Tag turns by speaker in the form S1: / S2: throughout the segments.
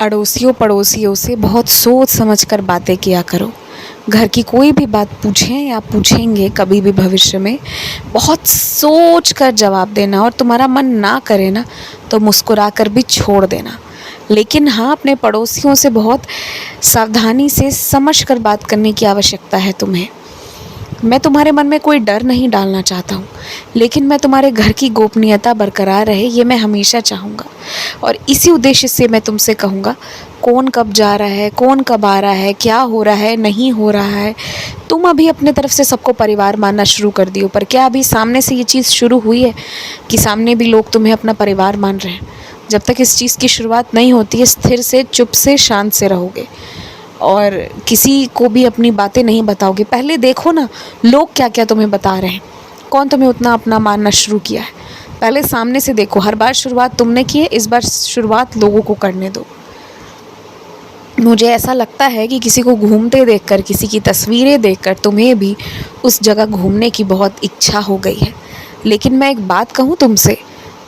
S1: अड़ोसियों पड़ोसियों से बहुत सोच समझ कर बातें किया करो। घर की कोई भी बात पूछें या पूछेंगे कभी भी भविष्य में, बहुत सोच कर जवाब देना, और तुम्हारा मन ना करे ना तो मुस्कुरा कर भी छोड़ देना। लेकिन हाँ, अपने पड़ोसियों से बहुत सावधानी से समझ कर बात करने की आवश्यकता है तुम्हें। मैं तुम्हारे मन में कोई डर नहीं डालना चाहता हूँ, लेकिन मैं तुम्हारे घर की गोपनीयता बरकरार रहे ये मैं हमेशा चाहूँगा। और इसी उद्देश्य से मैं तुमसे कहूँगा, कौन कब जा रहा है, कौन कब आ रहा है, क्या हो रहा है, नहीं हो रहा है। तुम अभी अपने तरफ से सबको परिवार मानना शुरू कर दियो, पर क्या अभी सामने से ये चीज़ शुरू हुई है कि सामने भी लोग तुम्हें अपना परिवार मान रहे हैं? जब तक इस चीज़ की शुरुआत नहीं होती है, स्थिर से, चुप से, शांत से रहोगे और किसी को भी अपनी बातें नहीं बताओगे। पहले देखो ना लोग क्या क्या तुम्हें बता रहे हैं, कौन तुम्हें उतना अपना मानना शुरू किया है। पहले सामने से देखो। हर बार शुरुआत तुमने की है, इस बार शुरुआत लोगों को करने दो। मुझे ऐसा लगता है कि किसी को घूमते देखकर, किसी की तस्वीरें देखकर तुम्हें भी उस जगह घूमने की बहुत इच्छा हो गई है। लेकिन मैं एक बात कहूँ तुमसे,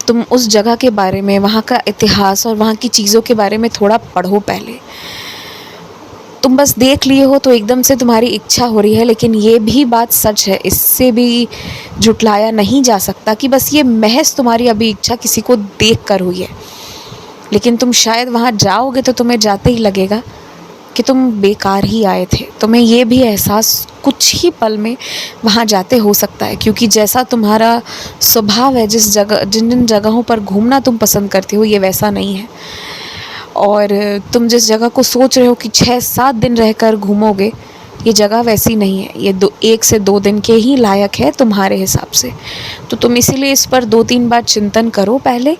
S1: तुम उस जगह के बारे में, वहाँ का इतिहास और वहाँ की चीज़ों के बारे में थोड़ा पढ़ो पहले। तुम बस देख लिए हो तो एकदम से तुम्हारी इच्छा हो रही है, लेकिन ये भी बात सच है, इससे भी झुटलाया नहीं जा सकता कि बस ये महज तुम्हारी अभी इच्छा किसी को देख कर हुई है। लेकिन तुम शायद वहाँ जाओगे तो तुम्हें जाते ही लगेगा कि तुम बेकार ही आए थे। तुम्हें ये भी एहसास कुछ ही पल में वहाँ जाते हो सकता है, क्योंकि जैसा तुम्हारा स्वभाव है, जिन जिन जगहों पर घूमना तुम पसंद करते हो, ये वैसा नहीं है। और तुम जिस जगह को सोच रहे हो कि 6-7 दिन रहकर घूमोगे, ये जगह वैसी नहीं है। ये 1 से 2 दिन के ही लायक है तुम्हारे हिसाब से। तो तुम इसीलिए इस पर 2-3 बार चिंतन करो पहले।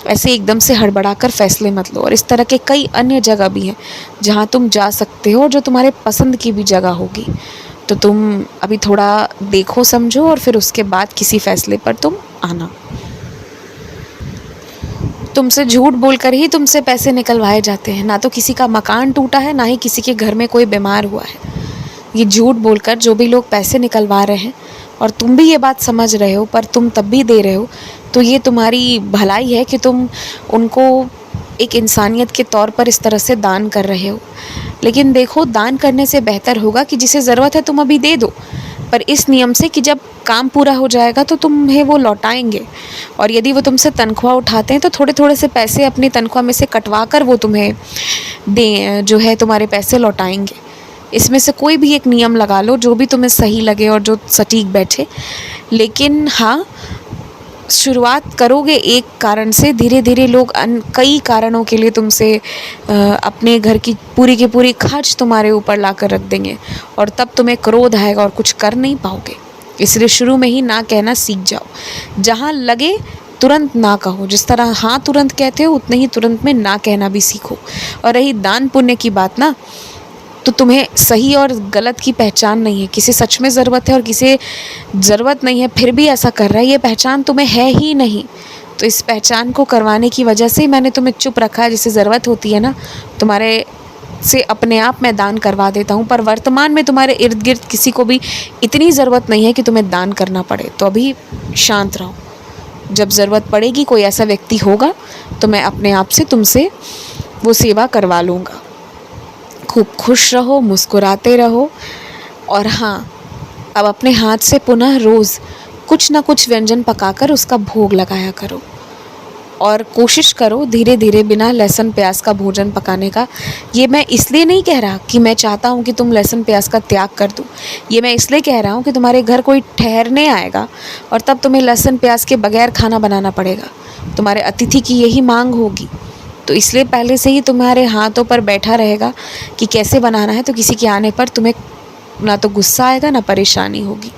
S1: ऐसे एकदम से हड़बड़ाकर फैसले मत लो। और इस तरह के कई अन्य जगह भी हैं जहाँ तुम जा सकते हो, जो तुम्हारे पसंद की भी जगह होगी। तो तुम अभी थोड़ा देखो समझो और फिर उसके बाद किसी फैसले पर तुम आना। तुमसे झूठ बोलकर ही तुमसे पैसे निकलवाए जाते हैं। ना तो किसी का मकान टूटा है, ना ही किसी के घर में कोई बीमार हुआ है। ये झूठ बोलकर जो भी लोग पैसे निकलवा रहे हैं, और तुम भी ये बात समझ रहे हो, पर तुम तब भी दे रहे हो, तो ये तुम्हारी भलाई है कि तुम उनको एक इंसानियत के तौर पर इस तरह से दान कर रहे हो। लेकिन देखो, दान करने से बेहतर होगा कि जिसे ज़रूरत है तुम अभी दे दो, पर इस नियम से कि जब काम पूरा हो जाएगा तो तुम्हें वो लौटाएंगे। और यदि वो तुमसे तनख्वाह उठाते हैं तो थोड़े थोड़े से पैसे अपनी तनख्वाह में से कटवा कर वो तुम्हें दें, जो है तुम्हारे पैसे लौटाएंगे। इसमें से कोई भी एक नियम लगा लो जो भी तुम्हें सही लगे और जो सटीक बैठे। लेकिन हाँ, शुरुआत करोगे एक कारण से, धीरे धीरे लोग कई कारणों के लिए तुमसे अपने घर की पूरी खर्च तुम्हारे ऊपर ला कर रख देंगे, और तब तुम्हें क्रोध आएगा और कुछ कर नहीं पाओगे। इसलिए शुरू में ही ना कहना सीख जाओ। जहाँ लगे तुरंत ना कहो। जिस तरह हाँ तुरंत कहते हो, उतने ही तुरंत में ना कहना भी सीखो। और रही दान पुण्य की बात ना, तो तुम्हें सही और गलत की पहचान नहीं है। किसे सच में ज़रूरत है और किसे ज़रूरत नहीं है, फिर भी ऐसा कर रहा है, ये पहचान तुम्हें है ही नहीं। तो इस पहचान को करवाने की वजह से मैंने तुम्हें चुप रखा है। जिसे ज़रूरत होती है ना, तुम्हारे से अपने आप मैं दान करवा देता हूँ। पर वर्तमान में तुम्हारे इर्द गिर्द किसी को भी इतनी ज़रूरत नहीं है कि तुम्हें दान करना पड़े। तो अभी शांत रहो। जब ज़रूरत पड़ेगी, कोई ऐसा व्यक्ति होगा, तो मैं अपने आप से तुमसे वो सेवा करवा लूँगा। खूब खुश रहो, मुस्कुराते रहो। और हाँ, अब अपने हाथ से पुनः रोज़ कुछ ना कुछ व्यंजन पकाकर उसका भोग लगाया करो। और कोशिश करो धीरे धीरे बिना लहसुन प्याज का भोजन पकाने का। ये मैं इसलिए नहीं कह रहा कि मैं चाहता हूँ कि तुम लहसुन प्याज का त्याग कर दो। ये मैं इसलिए कह रहा हूँ कि तुम्हारे घर कोई ठहरने आएगा और तब तुम्हें लहसुन प्याज के बगैर खाना बनाना पड़ेगा। तुम्हारे अतिथि की यही मांग होगी। तो इसलिए पहले से ही तुम्हारे हाथों पर बैठा रहेगा कि कैसे बनाना है, तो किसी के आने पर तुम्हें ना तो गुस्सा आएगा ना परेशानी होगी।